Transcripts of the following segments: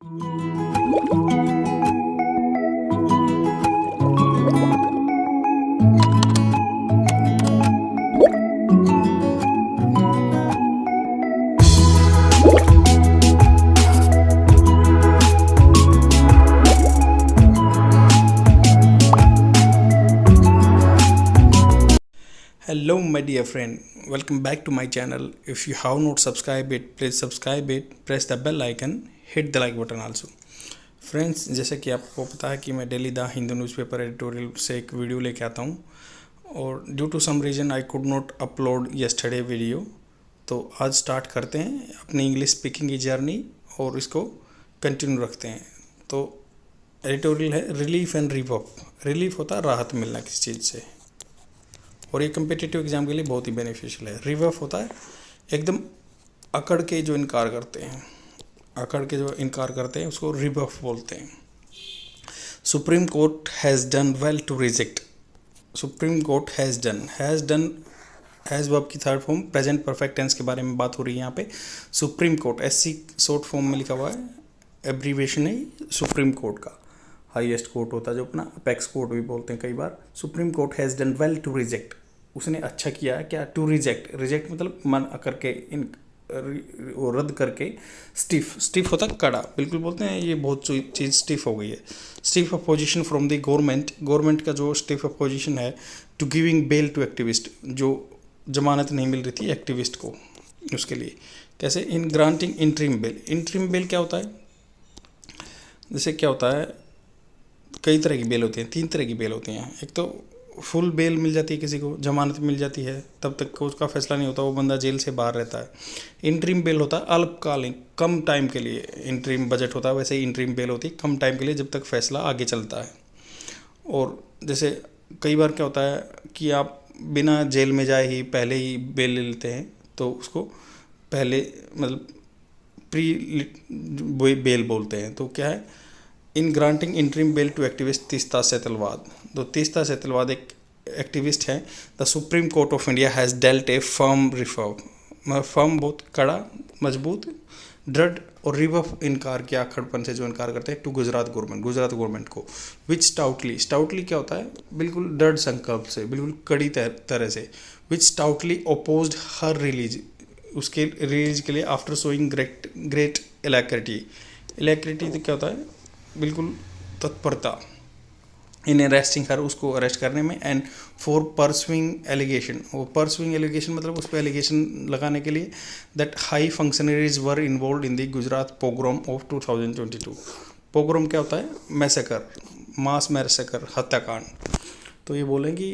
Hello my dear friend, welcome back to my channel. If you have not subscribed it, please subscribe it, press the bell icon, hit the like button also. Friends, जैसे कि आपको पता है कि मैं daily the Hindu newspaper editorial से एक video लेके आता हूँ और due to some reason I could not upload yesterday video. तो आज स्टार्ट करते हैं अपनी इंग्लिश स्पीकिंग की जर्नी और इसको कंटिन्यू रखते हैं। तो एडिटोरियल है रिलीफ एंड रिवअप। रिलीफ होता है राहत मिलना किसी चीज़ से और ये कम्पिटिटिव एग्ज़ाम के लिए बहुत ही बेनिफिशियल है। रिवर्फ होता है एकदम अकड़ के जो इनकार करते हैं उसको रिवर्फ बोलते हैं। Supreme Court has done well to reject. Supreme Court has done has verb की third form present perfect tense के बारे में बात हो रही है यहाँ पे। Supreme Court SC short form में लिखा हुआ है, एब्रीवेशन है सुप्रीम कोर्ट का। हाईएस्ट कोर्ट होता है जो अपना अपेक्स कोर्ट भी बोलते हैं कई बार। Supreme Court has done well to reject. उसने अच्छा किया है क्या? टू रिजेक्ट मतलब मन करके रद्द करके। स्टिफ होता है कड़ा, बिल्कुल बोलते हैं ये बहुत चीज़ स्टिफ हो गई है। Stiff opposition from the government का जो स्टिफ अपोजिशन है to giving bail to activist, जो जमानत नहीं मिल रही थी एक्टिविस्ट को, उसके लिए कैसे? In granting interim bail. Interim bail क्या होता है? जैसे क्या होता है, कई तरह की बेल होती हैं, 3 तरह की बेल होती हैं। एक तो फुल बेल मिल जाती है, किसी को जमानत मिल जाती है, तब तक उसका फैसला नहीं होता, वो बंदा जेल से बाहर रहता है। इंटरिम बेल होता है अल्पकालीन, कम टाइम के लिए। इंटरिम बजट होता है, वैसे ही इंटरिम बेल होती है कम टाइम के लिए, जब तक फैसला आगे चलता है। और जैसे कई बार क्या होता है कि आप बिना जेल में जाए ही पहले ही बेल ले लेते हैं, तो उसको पहले मतलब प्री बेल बोलते हैं। तो क्या है? In granting interim bail to activist Teesta Setalvad. तो तीस्ता सेतलवाद एक एक्टिविस्ट है। The Supreme Court of India has dealt a firm rebuff. Firm बहुत कड़ा, मजबूत, दृढ़, और रिवर्फ इनकार किया, खड़पन से जो इनकार करते हैं, टू गुजरात गवर्नमेंट को। विच स्टाउटली क्या होता है? बिल्कुल दृढ़ संकल्प से, बिल्कुल कड़ी तरह से। विच स्टाउटली अपोज्ड हर रिलीज, उसके रिलीज के लिए आफ्टर शोइंग ग्रेट इलैक्रिटी तो क्या होता है? बिल्कुल तत्परता। इन अरेस्टिंग हर, उसको अरेस्ट करने में। एंड फॉर परसुइंग एलिगेशन, वो परसुइंग एलिगेशन मतलब उस पर एलिगेशन लगाने के लिए that high functionaries were involved in the Gujarat pogrom of 2022। Pogrom क्या होता है? मैसेकर, मास मैसेकर, हत्याकांड। तो ये बोलेंगी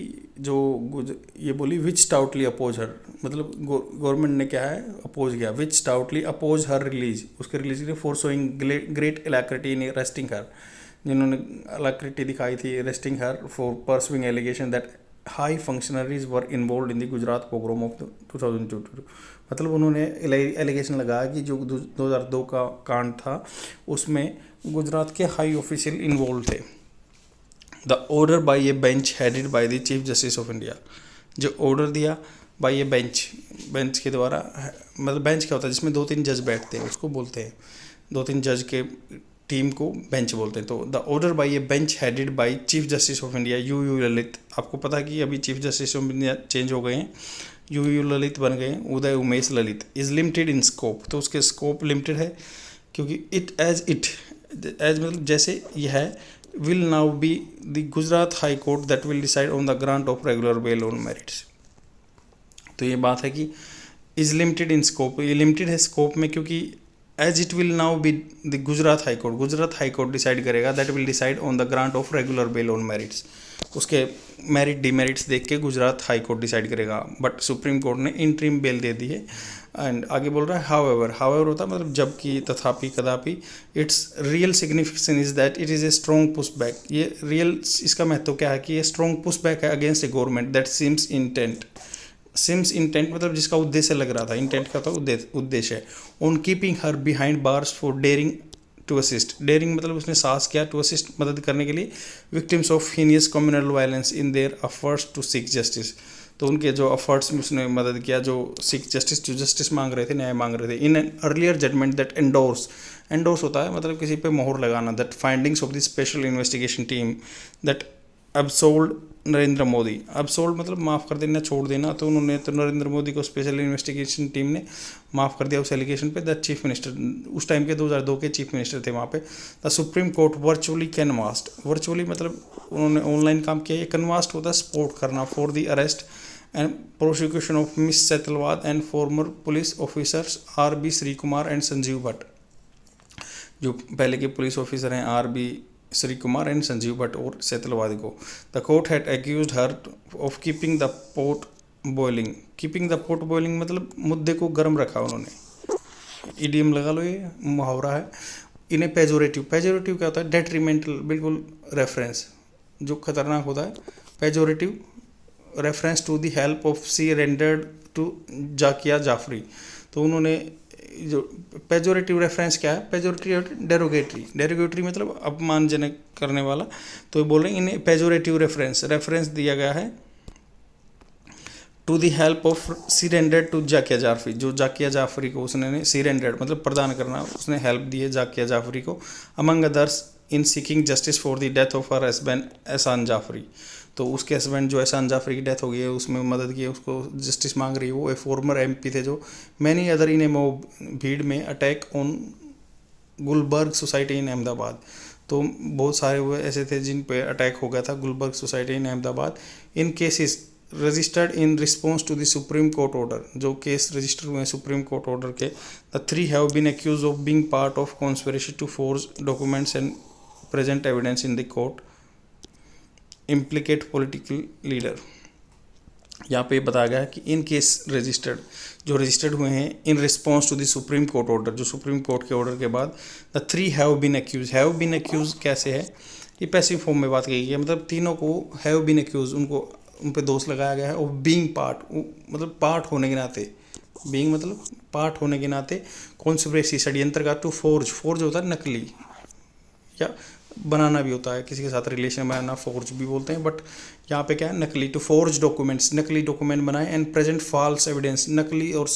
ये बोली विच स्टाउटली अपोज हर, मतलब गवर्नमेंट ने क्या है? अपोज किया। Which stoutly oppose her release, उसके रिलीज के लिए for showing great alacrity in arresting her, जिन्होंने इलैक्रिटी दिखाई थी arresting her for pursuing allegation that high functionaries were involved in the Gujarat pogrom of 2022। मतलब उन्होंने एलिगेशन लगाया कि जो 2002 का कांड था उसमें गुजरात के हाई ऑफिशियल इन्वॉल्व थे। The order by a bench headed by the chief Justice of India. जो ऑर्डर दिया बाई ए बेंच के द्वारा, मतलब बेंच क्या होता है? जिसमें 2-3 जज बैठते हैं, उसको बोलते हैं, 2-3 जज के टीम को बेंच बोलते हैं। तो the order by a bench headed by Chief Justice of India U Lalit. आपको पता है कि अभी Chief Justice of India change हो गए हैं, यू ललित बन गए हैं, Uday Umesh Lalit. Is limited in scope, तो उसके स्कोप लिमिटेड है क्योंकि एज मतलब जैसे यह है, will now be the Gujarat High Court that will decide on the grant of regular bail on merits। तो ये बात है कि is limited in scope, ये limited है स्कोप में, क्योंकि as it will now be the Gujarat High court decide करेगा, that will decide on the grant of regular bail on merits। उसके मेरिट डिमेरिट्स देख के गुजरात हाई कोर्ट डिसाइड करेगा, but supreme Court ने इंटरिम बेल दे दी है। And आगे बोल रहा है हाउएवर होता है मतलब जबकि, तथापि, कदापि। It's real signification is that it is a strong push back. ये रियल, इसका महत्व क्या है कि ये स्ट्रॉन्ग पुश बैक है against a government that seems intent मतलब जिसका उद्देश्य लग रहा था। इंटेंट का था उद्देश्य है। On keeping her behind bars for daring to assist. Daring मतलब उसने साहस किया, टू असिस्ट मदद करने के लिए, victims of heinous communal violence in their efforts to seek justice. तो उनके जो एफर्ट्स में उसने मदद किया, जो सीक जस्टिस, जो जस्टिस मांग रहे थे, न्याय मांग रहे थे। In an earlier judgment that endorse endorse होता है मतलब किसी पे मोहर लगाना, that findings of the special investigation team that absolved Narendra Modi, absolved मतलब माफ़ कर देना, छोड़ देना, तो उन्होंने तो नरेंद्र मोदी को स्पेशल इन्वेस्टिगेशन टीम ने माफ़ कर दिया उस एलिगेशन पे। द चीफ मिनिस्टर, उस टाइम के 2002 के चीफ मिनिस्टर थे वहाँ पे। The Supreme Court virtually canvassed, virtually मतलब उन्होंने ऑनलाइन काम किया, ये कन्वास्ट होता है सपोर्ट करना, for the arrest and prosecution of Miss Setalvad and former police officers RB Shri Kumar and Sanjiv Bhatt, जो पहले के पुलिस ऑफिसर हैं RB श्री कुमार एंड संजीव भट्ट और सेतलवादी को। The court had accused her of keeping the pot boiling, keeping the pot boiling मतलब मुद्दे को गर्म रखा उन्होंने, इडियम लगा लो, ये मुहावरा है। इन्हें पेजोरेटिव, पेजोरेटिव क्या होता है, डेट्रीमेंटल, बिल्कुल रेफरेंस जो खतरनाक होता है, pejorative reference to the help of she rendered to Zakia Jafri. तो उन्होंने जो पेजोरेटिव रेफरेंस क्या है, पेजोरेटिव डेरोगेटरी, डेरोगेटरी मतलब अपमानजनक करने वाला, तो बोल रहे हैं इन्हें पेजोरेटिव रेफरेंस दिया गया है to the help of she rendered to Zakia Jafri, जो जाकिया जाफरी को उसने सी रेंडर्ड मतलब प्रदान करना, उसने हेल्प दी है जाकिया जाफरी को, among others in seeking justice for the death of her husband एहसान जाफरी। तो उसके हस्बैंड जो एहसान जाफरी की डेथ हो गई है उसमें मदद की है, उसको जस्टिस मांग रही है। वो ए फॉर्मर MP थे जो many other in a mob, भीड़ में attack on Gulberg society in Ahmedabad. तो बहुत सारे वो ऐसे थे जिन पे अटैक हो गया था Gulberg society in Ahmedabad. In cases registered in response to the Supreme Court order, जो केस रजिस्टर हुए हैं सुप्रीम कोर्ट ऑर्डर के, the 3 have been accuse of being part of conspiracy to forge documents and present evidence in the court, implicate political leader. यहाँ पे बताया गया है कि इन केस रजिस्टर्ड, जो रजिस्टर्ड हुए हैं in response to the Supreme Court order, जो सुप्रीम कोर्ट के ऑर्डर के बाद, द 3 हैव बीन एक्यूज कैसे है, ये पैसिव फॉर्म में बात कही गई है, मतलब तीनों को हैव बीन एक्यूज, उनको उन पे दोष लगाया गया है, और बीइंग पार्ट मतलब पार्ट होने के नाते, बीइंग मतलब पार्ट होने के नाते, कॉन्स्पिरेसी षड्यंत्र का, टू फोर्ज, फोर्ज होता है नकली या बनाना भी होता है, किसी के साथ रिलेशन बनाना फोर्ज भी बोलते हैं, बट यहाँ पे क्या है नकली, टू फोर्ज डॉक्यूमेंट्स, नकली डॉक्यूमेंट बनाए, एंड प्रेजेंट फॉल्स एविडेंस, नकली और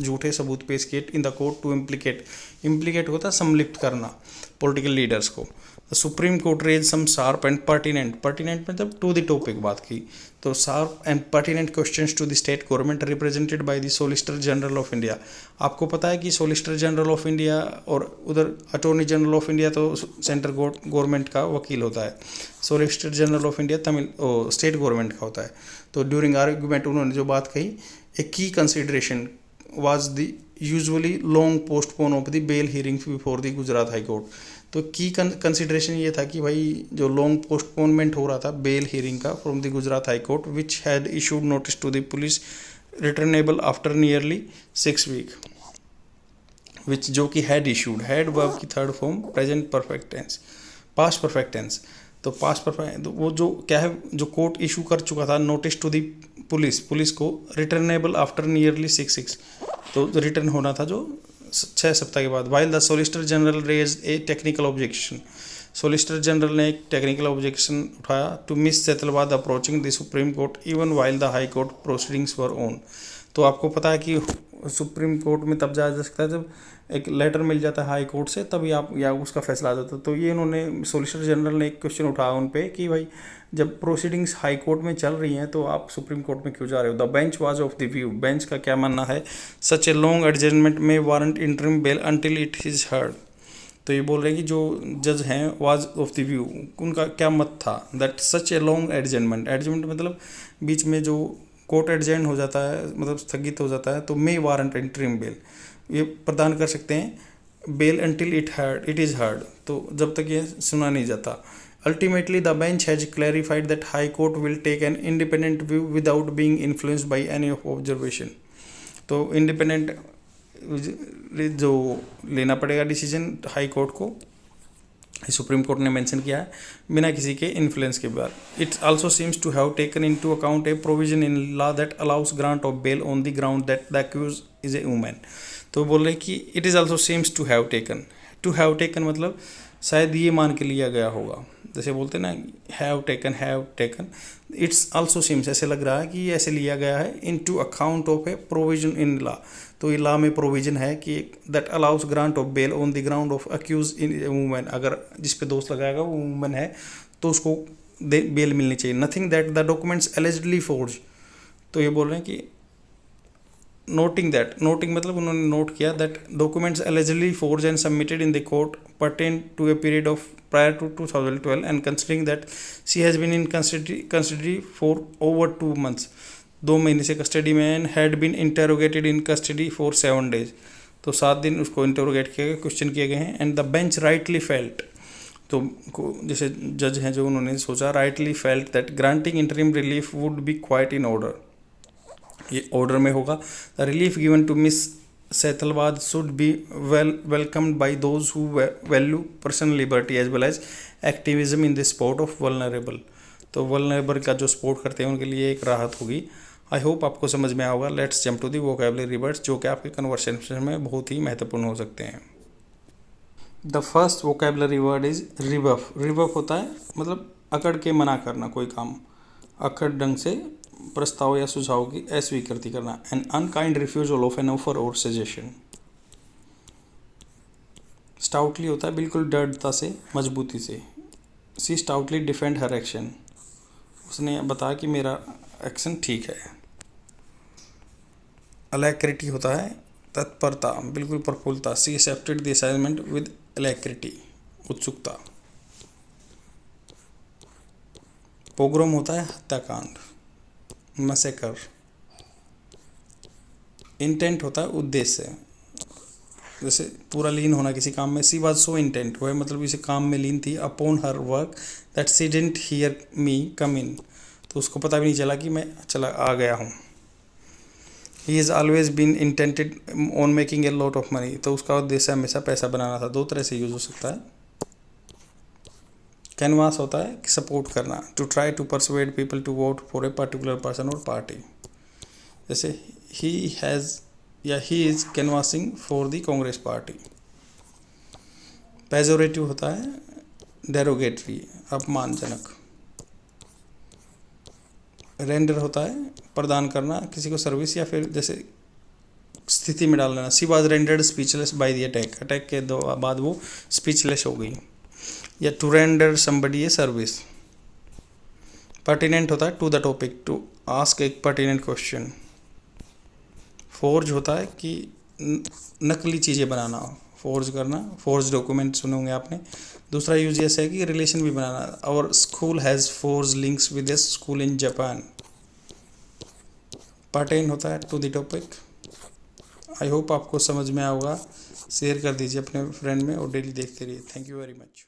झूठे सबूत पेश किए in the court to implicate होता है सम्मिलित करना पॉलिटिकल लीडर्स को। Supreme Court raise some sharp and pertinent मतलब टू द टॉपिक बात की, तो sharp and pertinent questions to the state government represented by the solicitor general of India. आपको पता है कि सोलिसिटर जनरल ऑफ इंडिया और उधर अटॉर्नी जनरल ऑफ इंडिया तो सेंट्रल गवर्नमेंट का वकील होता है, solicitor general of India state government का होता है। तो ड्यूरिंग आर्ग्यूमेंट उन्होंने जो बात कही, a key consideration was the usually long postpone of the bail hearing before the Gujarat High Court. तो की कंसिडरेशन ये था कि भाई जो लॉन्ग पोस्टपोनमेंट हो रहा था बेल हियरिंग का from the Gujarat High Court, which had issued notice to the police returnable after nearly 6 week, which जो कि हैड इशूड, हैड वर्ब की third form present perfect tense, past perfect tense. तो past perfect तो वो जो क्या है, जो कोर्ट इशू कर चुका था नोटिस टू दी पुलिस को, रिटर्नेबल आफ्टर नियरली 6 तो रिटर्न होना था जो 6 सप्ताह के बाद। While the solicitor general raise a technical objection, solicitor general ने एक टेक्निकल ऑब्जेक्शन उठाया to Miss Setalvad approaching the Supreme Court even while the High Court proceedings were on. तो आपको पता है कि सुप्रीम कोर्ट में तब जाया जा सकता है जब एक लेटर मिल जाता है हाई कोर्ट से, तभी आप या उसका फैसला आ जाता है। तो ये उन्होंने सोलिसिटर जनरल ने एक क्वेश्चन उठाया उन पे कि भाई जब प्रोसीडिंग्स हाई कोर्ट में चल रही हैं तो आप सुप्रीम कोर्ट में क्यों जा रहे हो। The bench was of the view, bench का क्या मानना है, सच ए लॉन्ग एडजमेंट में warrant interim bell until it is heard. तो ये बोल रहे हैं कि जो जज हैं वाज ऑफ द व्यू, उनका क्या मत था, that such a long adjournment मतलब बीच में जो कोर्ट एडजेंट हो जाता है मतलब स्थगित हो जाता है, तो मे वारंट इंटरिम बेल, ये प्रदान कर सकते हैं bail until it is heard, तो जब तक ये सुना नहीं जाता। Ultimately the bench has clarified that High Court will take an independent view without being influenced by any of observation. तो इंडिपेंडेंट जो लेना पड़ेगा डिसीजन हाई कोर्ट को, सुप्रीम कोर्ट ने मेंशन किया है, बिना किसी के इन्फ्लुएंस के बाद। It also seems to have taken into account a provision in law that allows grant of bail on the ground that the accuse is a women. तो बोल रहे कि it is also seems to have taken, to have taken मतलब शायद ये मान के लिया गया होगा, जैसे बोलते हैं ना have taken, it's also seems, ऐसे लग रहा है कि ये ऐसे लिया गया है into account of a provision in law. तो ये लॉ में प्रोविजन है कि that allows grant of bail on the ground of accused in women, अगर जिस पे दोष लगाएगा वो वुमेन है तो उसको बेल मिलनी चाहिए। Nothing that the documents allegedly forge, तो ये बोल रहे हैं कि नोटिंग मतलब उन्होंने नोट किया that documents allegedly forged and submitted in the court pertain to a period of prior to 2012 and considering that she has been in custody for over 2 months, 2 महीने से कस्टडी में, and had been interrogated in custody for 7 days, तो 7 दिन उसको interrogate किया गया, question किए गए हैं। And the bench rightly felt, तो जैसे जज हैं जो उन्होंने सोचा rightly felt that granting interim relief would be quite in order, ये ऑर्डर में होगा। The relief given to Miss Setalvad should be welcomed by those who value personal liberty as well as activism in the support of vulnerable, तो vulnerable का जो support करते हैं उनके लिए एक राहत होगी। आई होप आपको समझ में आया होगा। Let's jump to the vocabulary words जो कि आपके कन्वर्सेशन में बहुत ही महत्वपूर्ण हो सकते हैं। The first vocabulary word is rebuff. Rebuff होता है मतलब अकड़ के मना करना कोई काम, अकड़ ढंग से प्रस्ताव या सुझाव की अस्वीकृति करना। An unkind refusal of an offer और सजेशन। स्टाउटली होता है बिल्कुल दृढ़ता से, मजबूती से। सी स्टाउटली डिफेंड हर एक्शन, उसने बताया कि मेरा एक्शन ठीक है। अलैक्रिटी होता है तत्परता, बिल्कुल प्रफुल्लता। सी एक्सेप्टेड द असाइनमेंट विद अलैक्रिटी, उत्सुकता। पोग्राम होता है हत्याकांड, मैसेकर। इंटेंट होता है उद्देश्य, जैसे पूरा लीन होना किसी काम में। सी वॉज सो इंटेंट, वह मतलब इसे काम में लीन थी। Upon her work that she didn't hear me come in, तो उसको पता भी नहीं चला कि मैं चला आ गया हूँ। He is always been intended on making a lot of money, तो उसका उद्देश्य हमेशा पैसा बनाना था। 2 तरह से यूज हो सकता है। कैनवास होता है कि सपोर्ट करना, to try to persuade people to vote for a particular person और पार्टी, जैसे ही हैज़ या he is canvassing for the Congress party. Pejorative होता है डेरोगेटरी, अपमानजनक। रेंडर होता है प्रदान करना किसी को सर्विस या फिर जैसे स्थिति में डाल देना। She was rendered speechless by the attack, attack के बाद वो स्पीचलेस हो गई। या to render somebody a service. Pertinent होता है to the topic, to ask एक पर्टिनेंट क्वेश्चन। फोर्ज होता है कि नकली चीज़ें बनाना, फोर्ज करना, फोर्ज डॉक्यूमेंट सुने होंगे आपने। दूसरा यूज ऐसा है कि रिलेशन भी बनाना। और school has forge links with a school in Japan. Pertain होता है to the topic. I hope आपको समझ में आएगा। शेयर कर दीजिए अपने फ्रेंड में और डेली देखते रहिए। Thank you very much.